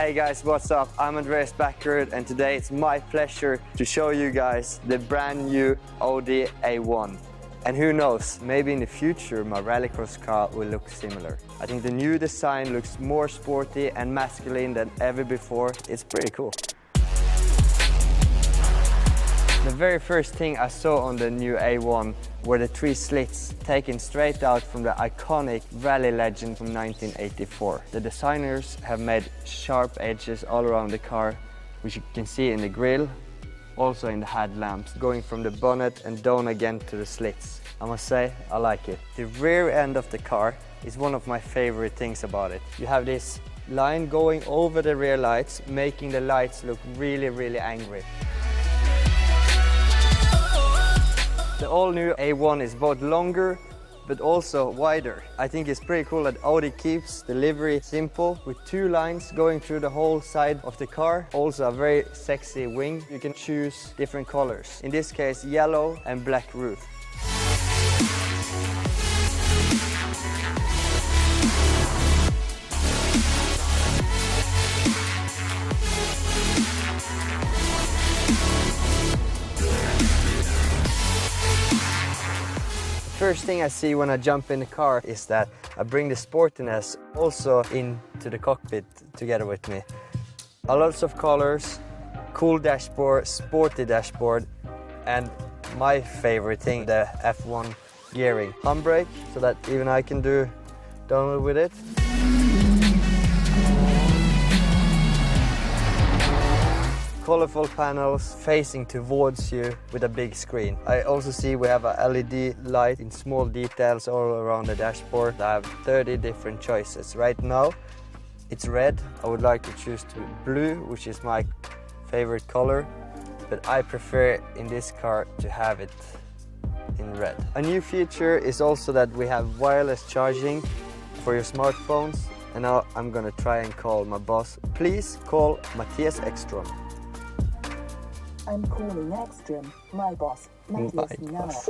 Hey guys, what's up? I'm Andreas Backerud, and today it's my pleasure to show you guys the brand new Audi A1. And who knows, maybe in the future my rallycross car will look similar. I think the new design looks more sporty and masculine than ever before. It's pretty cool. The very first thing I saw on the new A1 were the 3 slits taken straight out from the iconic rally legend from 1984. The designers have made sharp edges all around the car, which you can see in the grille, also in the headlamps, going from the bonnet and down again to the slits. I must say, I like it. The rear end of the car is one of my favorite things about it. You have this line going over the rear lights, making the lights look really angry. The all-new A1 is both longer but also wider. I think it's pretty cool that Audi keeps the livery simple with 2 lines going through the whole side of the car. Also a very sexy wing. You can choose different colors. In this case, yellow and black roof. First thing I see when I jump in the car is that I bring the sportiness also into the cockpit together with me. Lots of colors, cool dashboard, sporty dashboard, and my favorite thing, the F1 gearing. Handbrake, so that even I can do downhill with it. Colorful panels facing towards you with a big screen. I also see we have a LED light in small details all around the dashboard. I have 30 different choices. Right now it's red. I would like to choose to blue, which is my favorite color, but I prefer in this car to have it in red. A new feature is also that we have wireless charging for your smartphones, and now I'm gonna try and call my boss. Please call Matthias Ekström. I'm calling Ekström, my boss. Matthias.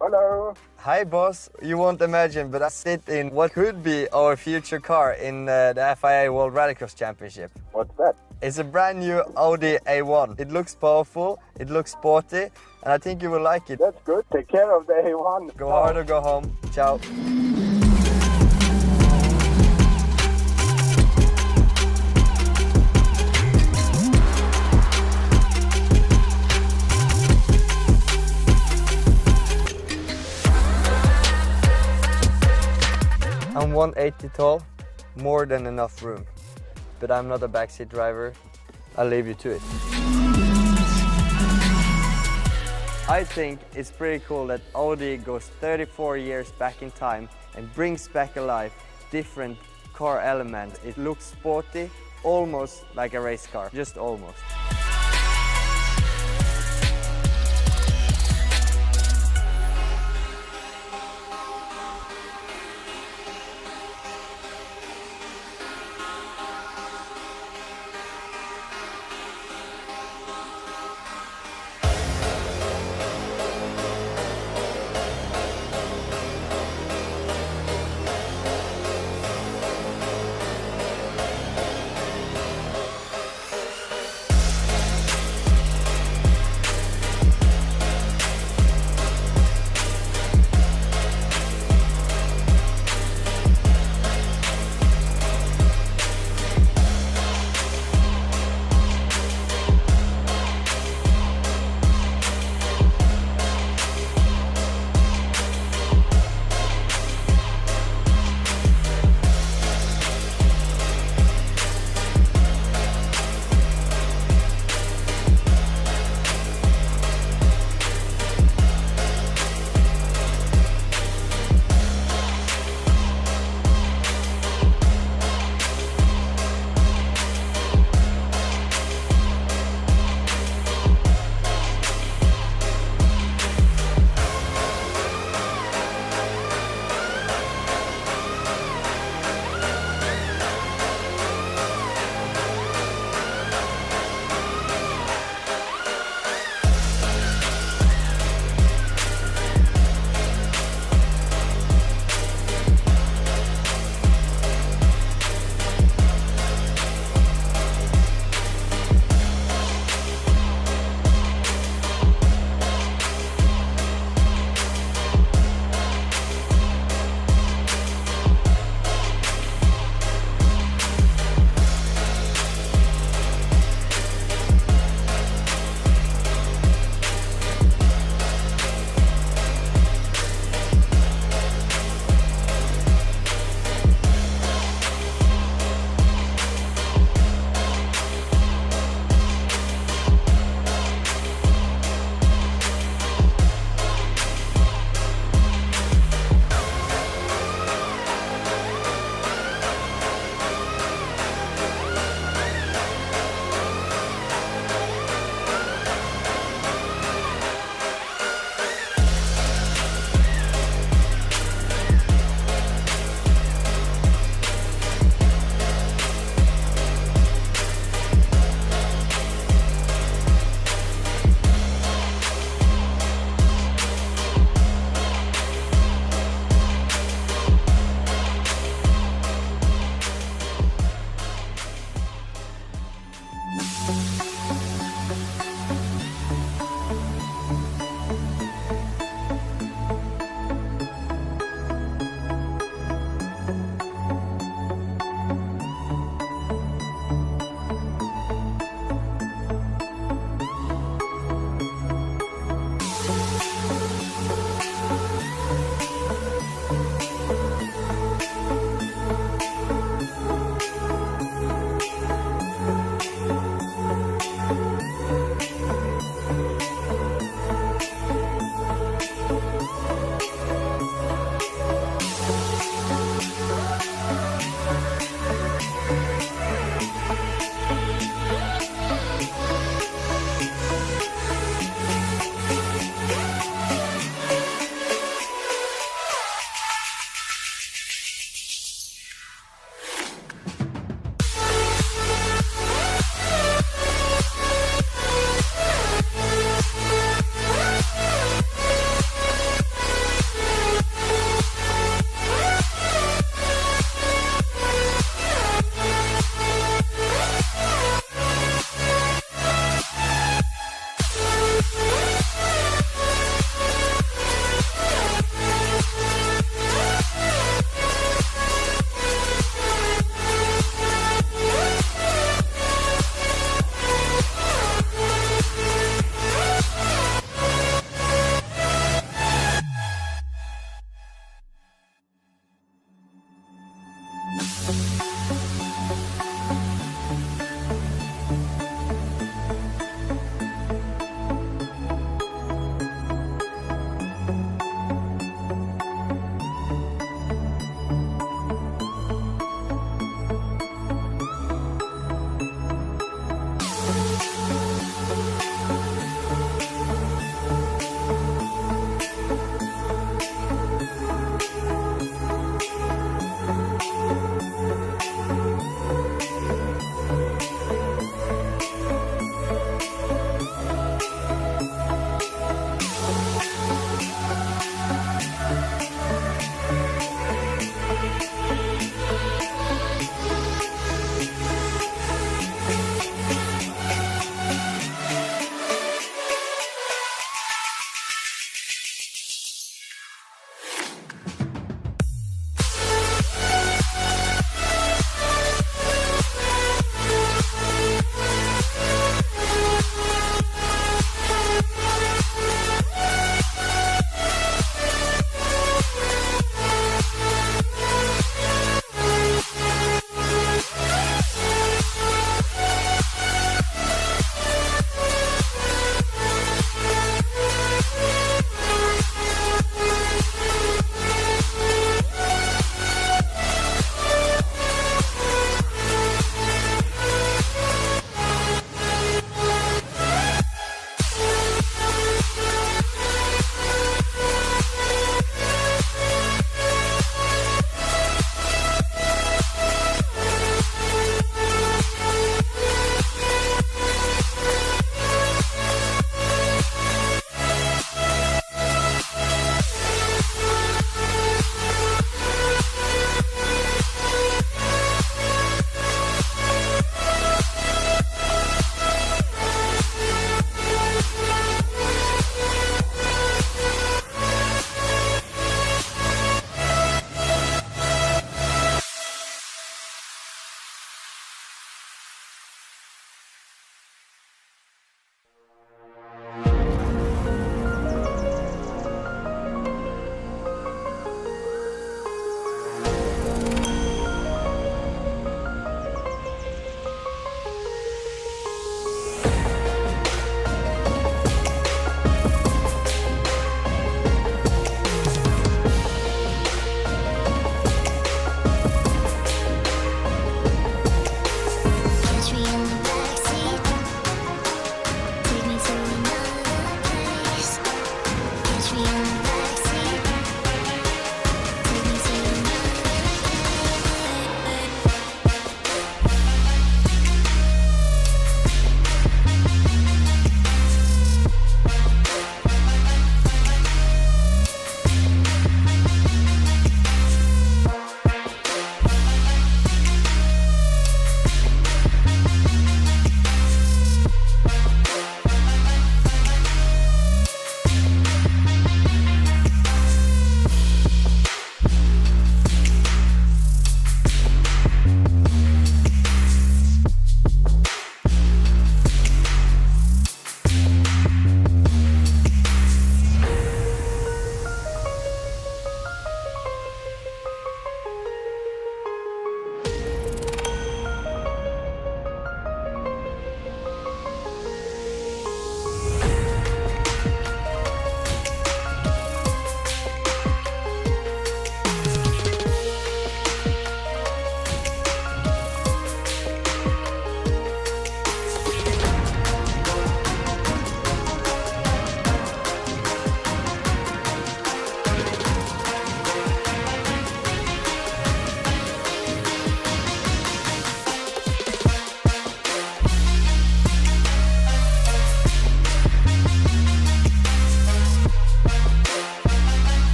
Hello. Hi boss, you won't imagine, but I sit in what could be our future car in the FIA World Rallycross Championship. What's that? It's a brand new Audi A1. It looks powerful, it looks sporty, and I think you will like it. That's good. Take care of the A1. Go hard or go home. Ciao. I'm 180 tall, more than enough room. But I'm not a backseat driver, I'll leave you to it. I think it's pretty cool that Audi goes 34 years back in time and brings back alive different car elements. It looks sporty, almost like a race car, just almost.